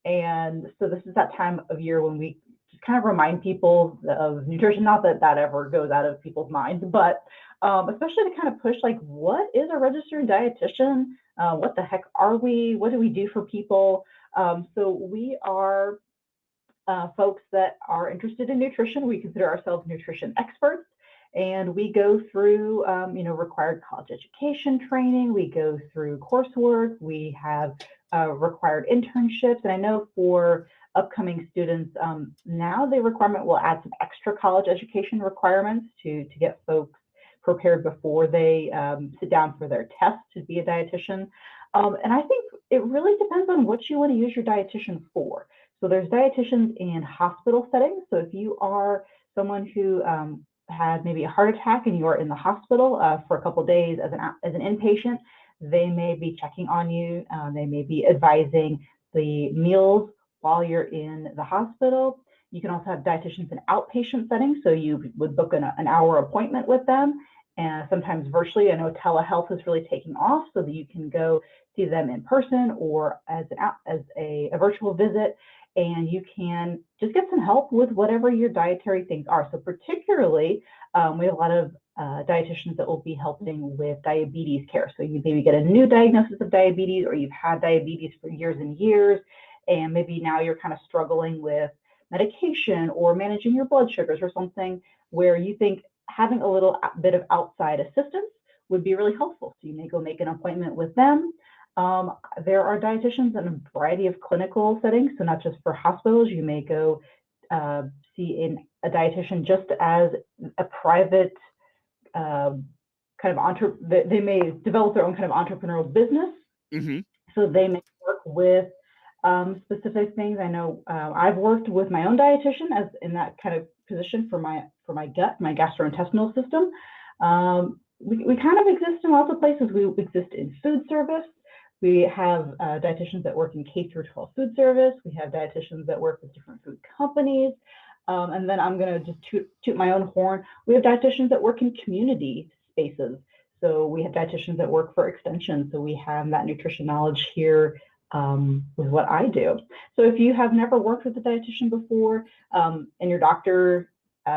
And so this is that time of year when we just kind of remind people of nutrition. Not that that ever goes out of people's minds, but especially to kind of push like, what is a registered dietitian? What the heck are we? What do we do for people? So we are folks that are interested in nutrition. We consider ourselves nutrition experts, and we go through, required college education training. We go through coursework. We have required internships, and I know for upcoming students now the requirement will add some extra college education requirements to get folks prepared before they sit down for their test to be a dietitian. And I think it really depends on what you want to use your dietitian for. So there's dietitians in hospital settings. So if you are someone who had maybe a heart attack and you are in the hospital for a couple of days as an inpatient, they may be checking on you. They may be advising the meals while you're in the hospital. You can also have dietitians in outpatient settings. So you would book an hour appointment with them, and sometimes virtually. I know telehealth is really taking off, so that you can go see them in person or as a virtual visit, and you can just get some help with whatever your dietary things are. So particularly, we have a lot of dietitians that will be helping with diabetes care. So you maybe get a new diagnosis of diabetes, or you've had diabetes for years and years, and maybe now you're kind of struggling with medication or managing your blood sugars or something, where you think having a little bit of outside assistance would be really helpful. So you may go make an appointment with them. There are dietitians in a variety of clinical settings, so not just for hospitals. You may go see a dietitian just as a private they may develop their own kind of entrepreneurial business. Mm-hmm. So they may work with specific things. I know I've worked with my own dietitian as in that kind of position for my gut, my gastrointestinal system. We kind of exist in lots of places. We exist in food service. We have dietitians that work in K through 12 food service. We have dietitians that work with different food companies. And then I'm going to just toot my own horn. We have dietitians that work in community spaces. So we have dietitians that work for extension. So we have that nutrition knowledge here with what I do. So if you have never worked with a dietitian before, and your doctor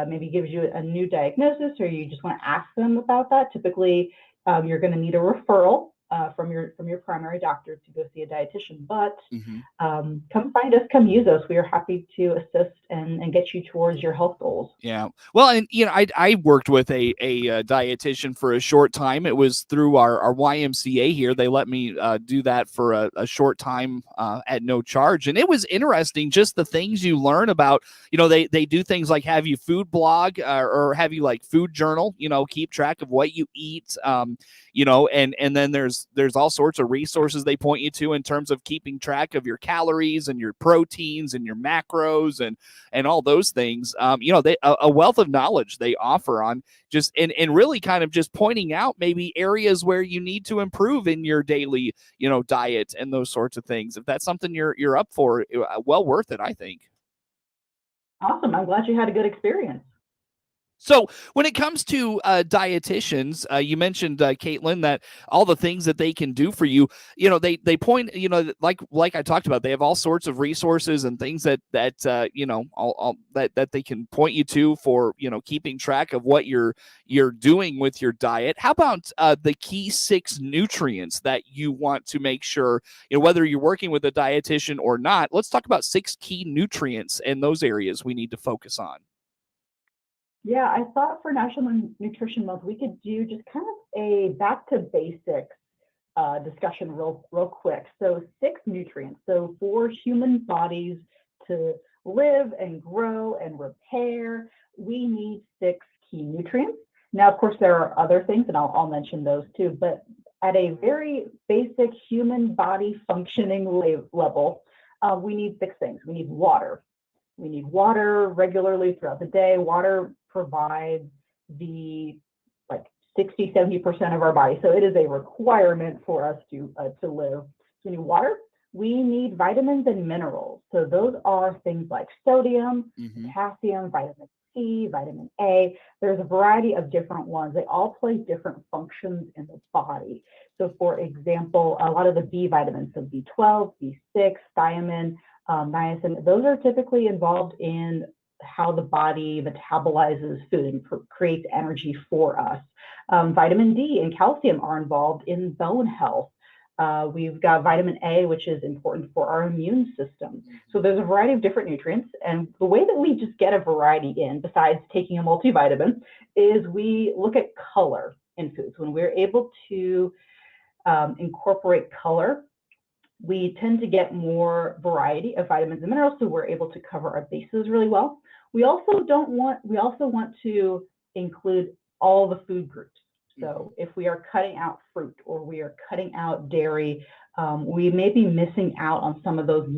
maybe gives you a new diagnosis, or you just want to ask them about that, typically you're going to need a referral from your primary doctor to go see a dietitian. But come find us, come use us. We are happy to assist and get you towards your health goals. Yeah. Well, and I worked with a dietitian for a short time. It was through our YMCA here. They let me do that for a short time at no charge, and it was interesting. Just the things you learn about. They do things like have you food blog or have you like food journal. Keep track of what you eat. And then there's all sorts of resources they point you to in terms of keeping track of your calories and your proteins and your macros and all those things. A wealth of knowledge they offer on just and really kind of just pointing out maybe areas where you need to improve in your daily, diet and those sorts of things. If that's something you're up for, well worth it, I think. Awesome. I'm glad you had a good experience. So when it comes to dietitians, you mentioned, Caitlin, that all the things that they can do for you, they point, like I talked about, they have all sorts of resources and things that they can point you to for, keeping track of what you're doing with your diet. How about the key 6 nutrients that you want to make sure, whether you're working with a dietitian or not? Let's talk about 6 key nutrients in those areas we need to focus on. Yeah, I thought for National Nutrition Month, we could do just kind of a back to basics discussion real quick. So 6 nutrients. So for human bodies to live and grow and repair, we need 6 key nutrients. Now, of course, there are other things, and I'll mention those too, but at a very basic human body functioning level, we need 6 things. We need water. We need water regularly throughout the day. Water provides the 60-70% of our body. So it is a requirement for us to live. So we need water. We need vitamins and minerals. So those are things like sodium, potassium, vitamin C, vitamin A. There's a variety of different ones. They all play different functions in the body. So for example, a lot of the B vitamins, so B12, B6, thiamine, niacin, those are typically involved in how the body metabolizes food and creates energy for us. Vitamin D and calcium are involved in bone health. We've got vitamin A, which is important for our immune system. So there's a variety of different nutrients. And the way that we just get a variety in, besides taking a multivitamin, is we look at color in foods. When we're able to incorporate color, we tend to get more variety of vitamins and minerals, so we're able to cover our bases really well. We also want to include all the food groups. So if we are cutting out fruit or we are cutting out dairy, we may be missing out on some of those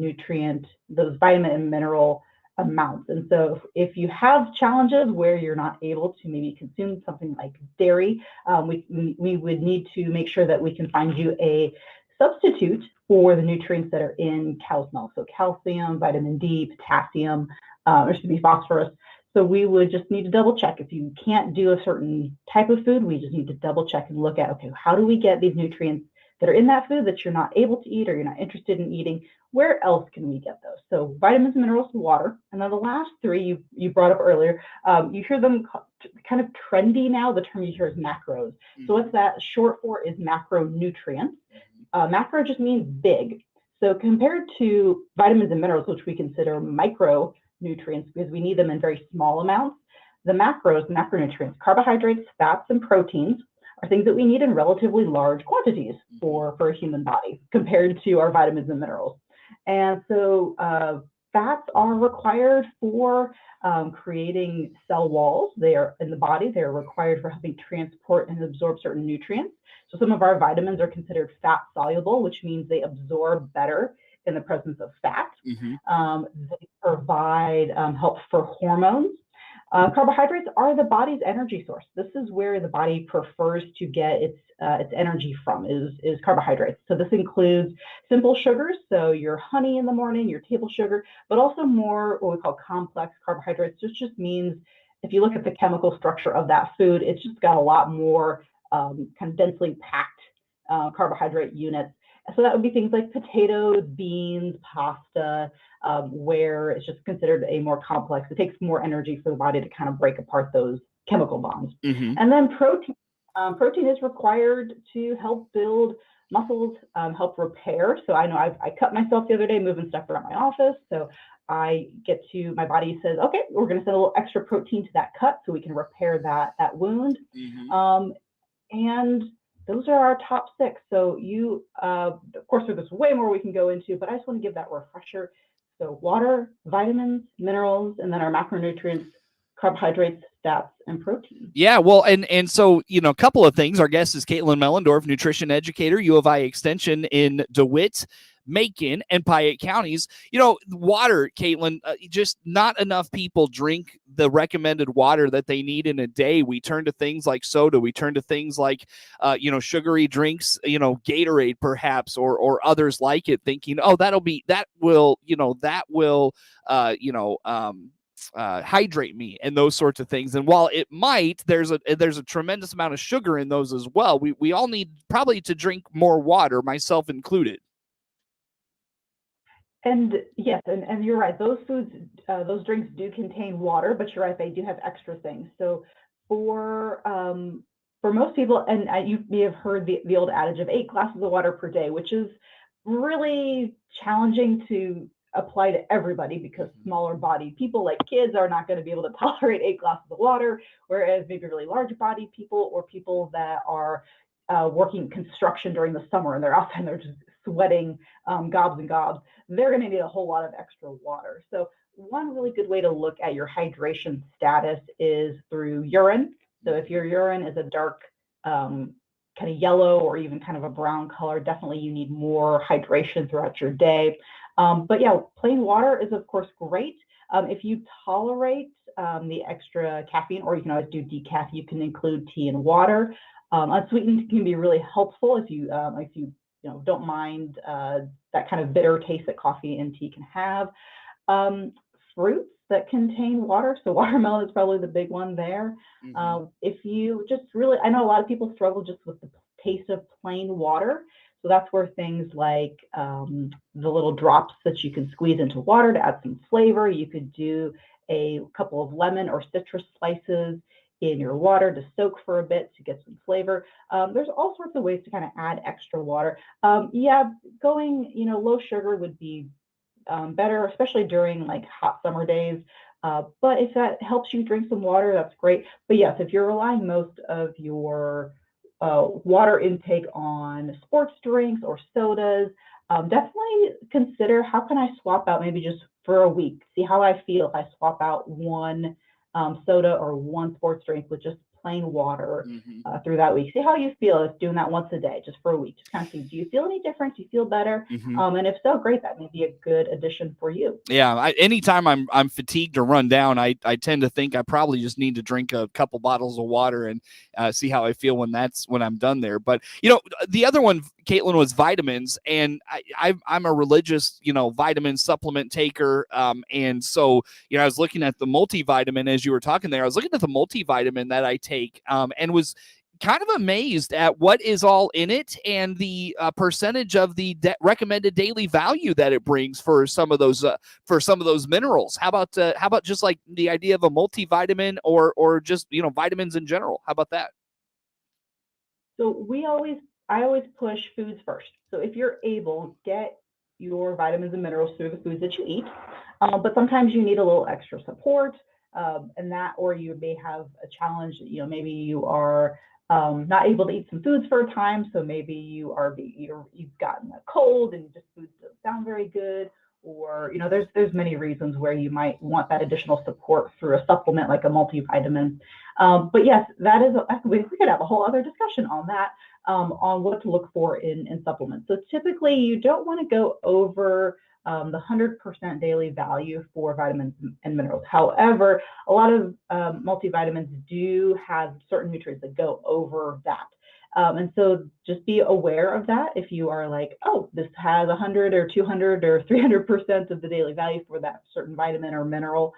those vitamin and mineral amounts. And so if you have challenges where you're not able to maybe consume something like dairy, we would need to make sure that we can find you a substitute for the nutrients that are in cow's milk. So calcium, vitamin D, potassium, there should be phosphorus. So we would just need to double check. If you can't do a certain type of food, we just need to double check and look at, okay, how do we get these nutrients that are in that food that you're not able to eat or you're not interested in eating? Where else can we get those? So vitamins, minerals, water. And then the last three you brought up earlier, you hear them kind of trendy now. The term you hear is macros. So what's that short for is macronutrients. Macro just means big. So compared to vitamins and minerals, which we consider micronutrients because we need them in very small amounts, the macronutrients, carbohydrates, fats, and proteins are things that we need in relatively large quantities for a human body compared to our vitamins and minerals. And so fats are required for creating cell walls. They are in the body. They're required for helping transport and absorb certain nutrients. So some of our vitamins are considered fat soluble, which means they absorb better in the presence of fat. They provide help for hormones. Carbohydrates are the body's energy source. This is where the body prefers to get its energy from, is carbohydrates. So this includes simple sugars, so your honey in the morning, your table sugar, but also more what we call complex carbohydrates. This just means if you look at the chemical structure of that food, it's just got a lot more kind of densely packed carbohydrate units. So that would be things like potatoes, beans, pasta, where it's just considered a more complex. It takes more energy for the body to kind of break apart those chemical bonds. And then protein. Protein is required to help build muscles, help repair. So I know I cut myself the other day moving stuff around my office. So my body says, okay, we're going to send a little extra protein to that cut so we can repair that wound. And those are our top 6. So of course, there's way more we can go into, but I just want to give that refresher. So water, vitamins, minerals, and then our macronutrients, carbohydrates, fats, and protein. Yeah, well, and so, a couple of things. Our guest is Caitlin Mellendorf, nutrition educator, U of I Extension in DeWitt, Macon, and Piatt counties. Water, Caitlin, just not enough people drink the recommended water that they need in a day. We turn to things like soda. We turn to things like, sugary drinks, Gatorade perhaps, or others like it, thinking, oh, that will hydrate me and those sorts of things. And while it might, there's a tremendous amount of sugar in those as well. We all need probably to drink more water, myself included. And yes, and you're right. Those foods, those drinks do contain water, but you're right, they do have extra things. So for most people, and you may have heard the old adage of 8 glasses of water per day, which is really challenging to apply to everybody because smaller bodied people like kids are not going to be able to tolerate 8 glasses of water, whereas maybe really large bodied people or people that are working construction during the summer and they're outside and they're just sweating gobs and gobs, they're going to need a whole lot of extra water. So one really good way to look at your hydration status is through urine. So if your urine is a dark kind of yellow or even kind of a brown color, definitely you need more hydration throughout your day. But yeah, plain water is of course great. If you tolerate the extra caffeine, or you can always do decaf, you can include tea and water. Unsweetened can be really helpful if you don't mind that kind of bitter taste that coffee and tea can have. Fruits that contain water, so watermelon is probably the big one there. If you just really, I know a lot of people struggle just with the taste of plain water. So that's where things like the little drops that you can squeeze into water to add some flavor. You could do a couple of lemon or citrus slices in your water to soak for a bit to get some flavor. There's all sorts of ways to kind of add extra water. Yeah, going, low sugar would be better, especially during like hot summer days. But if that helps you drink some water, that's great. But yes, if you're relying most of your water intake on sports drinks or sodas, definitely consider how can I swap out maybe just for a week, see how I feel if I swap out one soda or one sports drink with just plain water through that week. See how you feel if doing that once a day, just for a week. Just kind of see, do you feel any difference? Do you feel better? And if so, great, that may be a good addition for you. Yeah, anytime I'm fatigued or run down, I tend to think I probably just need to drink a couple bottles of water and see how I feel when I'm done there. But the other one, Caitlin, was vitamins, and I'm a religious vitamin supplement taker, and so I was looking at the multivitamin as you were talking there. I was looking at the multivitamin that I take, and was kind of amazed at what is all in it and the percentage of the recommended daily value that it brings for some of those minerals. How about just like the idea of a multivitamin or just vitamins in general? How about that? So I always push foods first. So if you're able, get your vitamins and minerals through the foods that you eat. But sometimes you need a little extra support, or you may have a challenge. Maybe you are not able to eat some foods for a time, so maybe you've gotten a cold and just foods don't sound very good, or there's many reasons where you might want that additional support through a supplement like a multivitamin. But yes, we could have a whole other discussion on that, on what to look for in supplements. So typically you don't want to go over the 100% daily value for vitamins and minerals. However, a lot of multivitamins do have certain nutrients that go over that. And so just be aware of that. If you are like, oh, this has 100 or 200 or 300% of the daily value for that certain vitamin or mineral,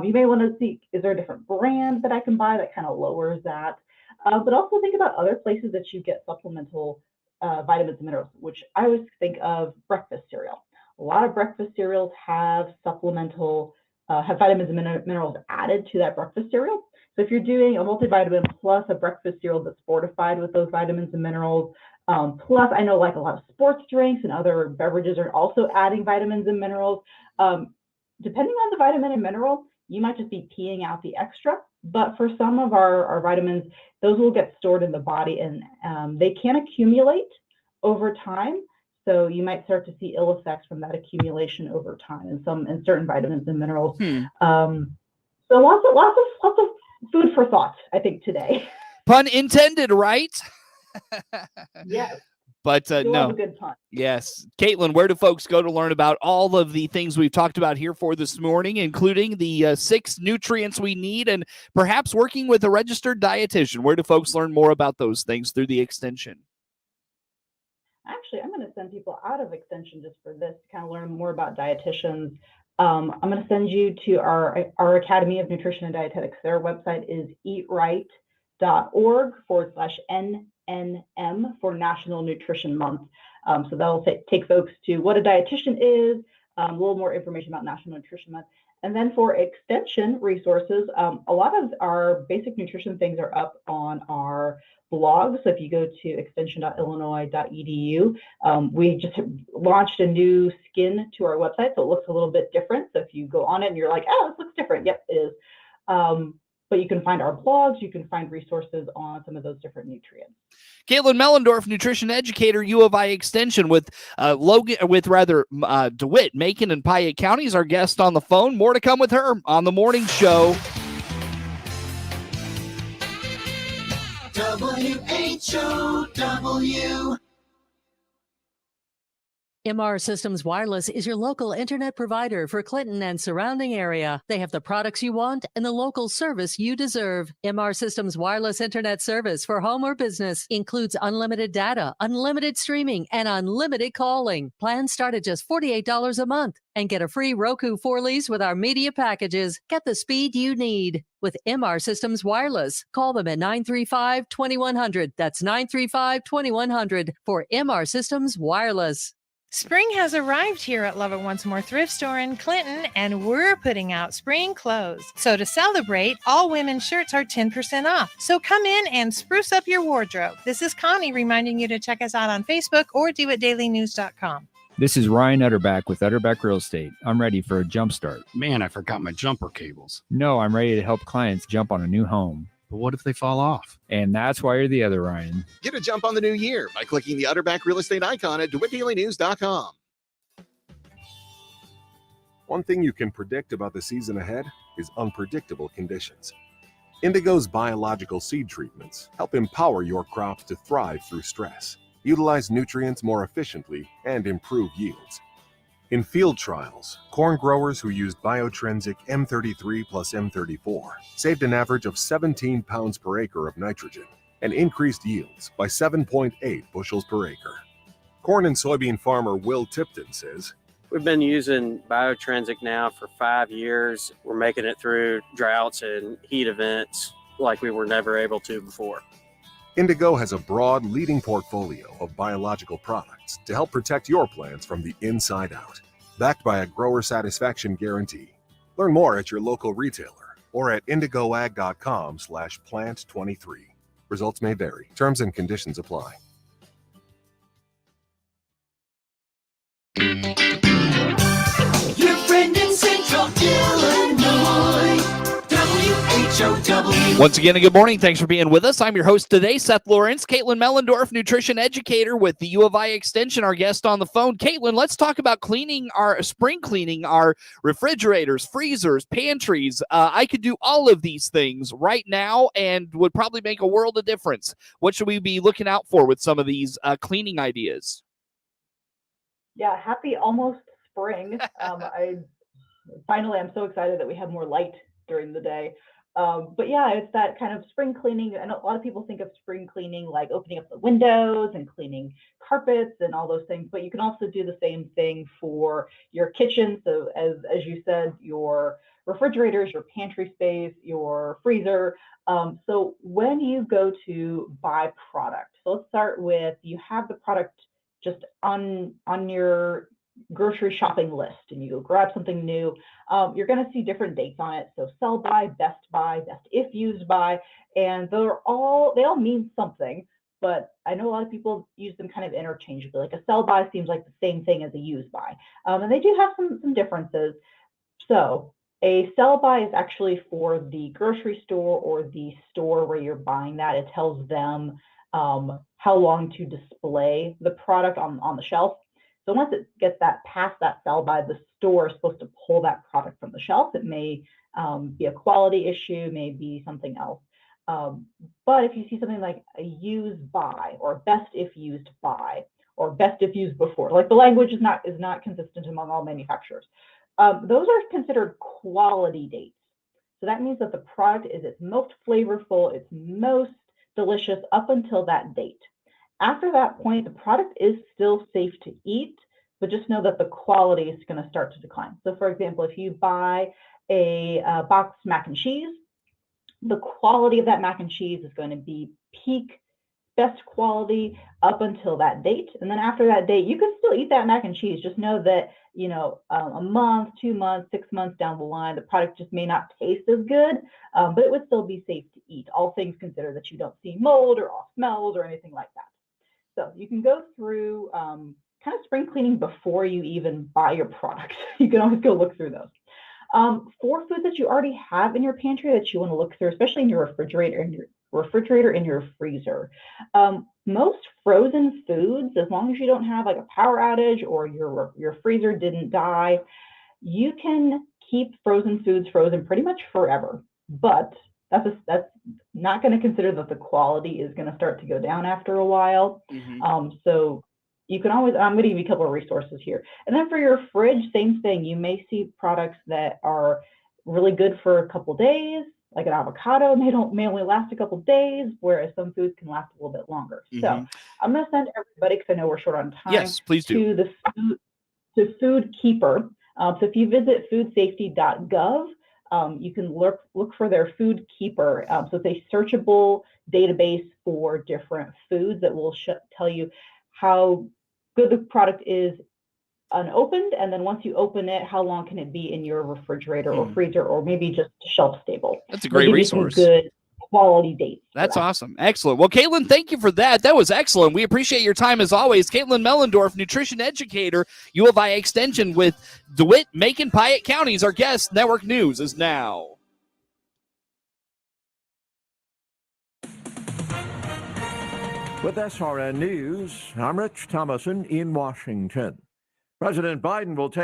you may want to see, is there a different brand that I can buy that kind of lowers that? But also think about other places that you get supplemental vitamins and minerals, which I always think of breakfast cereal. A lot of breakfast cereals have have vitamins and minerals added to that breakfast cereal. So if you're doing a multivitamin plus a breakfast cereal that's fortified with those vitamins and minerals, plus I know like a lot of sports drinks and other beverages are also adding vitamins and minerals. Depending on the vitamin and mineral, you might just be peeing out the extra. But for some of our vitamins, those will get stored in the body, and they can accumulate over time. So you might start to see ill effects from that accumulation over time in certain vitamins and minerals. So lots of food for thought, I think, today. Pun intended, right? Yes. But no. A good pun. Yes. Caitlin, where do folks go to learn about all of the things we've talked about here for this morning, including the 6 nutrients we need and perhaps working with a registered dietitian? Where do folks learn more about those things through the extension? Actually, I'm going to send people out of extension just for this to kind of learn more about dietitians. I'm going to send you to our Academy of Nutrition and Dietetics. Their website is eatright.org/NNM for National Nutrition Month. So that'll take folks to what a dietitian is, a little more information about National Nutrition Month. And then for extension resources, a lot of our basic nutrition things are up on our blog. So if you go to extension.illinois.edu, we just launched a new skin to our website, so it looks a little bit different. So if you go on it and you're like, oh, this looks different, yep, it is. But you can find our blogs, you can find resources on some of those different nutrients. Caitlin Mellendorf, nutrition educator, U of I Extension, with DeWitt, Macon, and Piatt counties, our guest on the phone. More to come with her on the morning show. WHOW. MR Systems Wireless is your local internet provider for Clinton and surrounding area. They have the products you want and the local service you deserve. MR Systems Wireless Internet Service for home or business includes unlimited data, unlimited streaming, and unlimited calling. Plans start at just $48 a month. And get a free Roku 4 lease with our media packages. Get the speed you need with MR Systems Wireless. Call them at 935-2100. That's 935-2100 for MR Systems Wireless. Spring has arrived here at Love It Once More Thrift Store in Clinton, and we're putting out spring clothes. So to celebrate, all women's shirts are 10% off. So come in and spruce up your wardrobe. This is Connie reminding you to check us out on Facebook or doitdailynews.com. This is Ryan Utterback with Utterback Real Estate. I'm ready for a jump start. Man, I forgot my jumper cables. No, I'm ready to help clients jump on a new home. But what if they fall off? And that's why you're the other Ryan. Get a jump on the new year by clicking the Utterback Real Estate icon at DeWittDailyNews.com. One thing you can predict about the season ahead is unpredictable conditions. Indigo's biological seed treatments help empower your crops to thrive through stress, utilize nutrients more efficiently, and improve yields. In field trials, corn growers who used Biotrensic M33 plus M34 saved an average of 17 pounds per acre of nitrogen and increased yields by 7.8 bushels per acre. Corn and soybean farmer Will Tipton says, "We've been using Biotrensic now for 5 years. We're making it through droughts and heat events like we were never able to before." Indigo has a broad, leading portfolio of biological products to help protect your plants from the inside out, backed by a grower satisfaction guarantee. Learn more at your local retailer or at indigoag.com/plant23. Results may vary. Terms and conditions apply. Your friend in Central Illinois, WHOW. Once again, a good morning. Thanks for being with us. I'm your host today, Seth Lawrence. Caitlin Mellendorf, nutrition educator with the U of I Extension, our guest on the phone. Caitlin, let's talk about spring cleaning our refrigerators, freezers, pantries. I could do all of these things right now and would probably make a world of difference. What should we be looking out for with some of these cleaning ideas? Yeah, happy almost spring. I'm so excited that we have more light during the day. But yeah, it's that kind of spring cleaning. I know a lot of people think of spring cleaning like opening up the windows and cleaning carpets and all those things, but you can also do the same thing for your kitchen. So as you said, your refrigerators, your pantry space, your freezer. So when you go to buy product, so let's start with, you have the product just on your grocery shopping list and you go grab something new, you're going to see different dates on it. So sell by, best if used by, and they all mean something, but I know a lot of people use them kind of interchangeably. Like a sell by seems like the same thing as a use by, and they do have some differences. So a sell by is actually for the grocery store or the store where you're buying that. It tells them how long to display the product on the shelf. So once it gets past that sell by, the store is supposed to pull that product from the shelf. It may be a quality issue, may be something else. But if you see something like a use by or best if used by or best if used before, like the language is not consistent among all manufacturers, those are considered quality dates. So that means that the product is its most flavorful, its most delicious up until that date. After that point, the product is still safe to eat, but just know that the quality is going to start to decline. So for example, if you buy a boxed mac and cheese, the quality of that mac and cheese is going to be peak best quality up until that date. And then after that date, you can still eat that mac and cheese. Just know that, a month, 2 months, 6 months down the line, the product just may not taste as good, but it would still be safe to eat. All things considered, that you don't see mold or off smells or anything like that. So you can go through kind of spring cleaning before you even buy your product. You can always go look through those. For food that you already have in your pantry that you want to look through, especially in your refrigerator and your freezer. Most frozen foods, as long as you don't have like a power outage or your freezer didn't die, you can keep frozen foods frozen pretty much forever. But that's not going to consider that the quality is going to start to go down after a while. Mm-hmm. So you can always, I'm going to give you a couple of resources here. And then for your fridge, same thing. You may see products that are really good for a couple days, like an avocado may only last a couple days, whereas some foods can last a little bit longer. So I'm going to send everybody, because I know we're short on time, Yes, please do. to Food Keeper. So if you visit foodsafety.gov, you can look for their Food Keeper. So it's a searchable database for different foods that will tell you how good the product is unopened, and then once you open it, how long can it be in your refrigerator or freezer, or maybe just shelf stable. That's a great resource. Good quality dates. That's awesome. Excellent. Well, Caitlin, thank you for that. That was excellent. We appreciate your time as always. Caitlin Mellendorf, nutrition educator, U of I Extension with DeWitt, Macon, Piatt counties. Our guest. Network News is now. With SRN News, I'm Rich Thomason in Washington. President Biden will take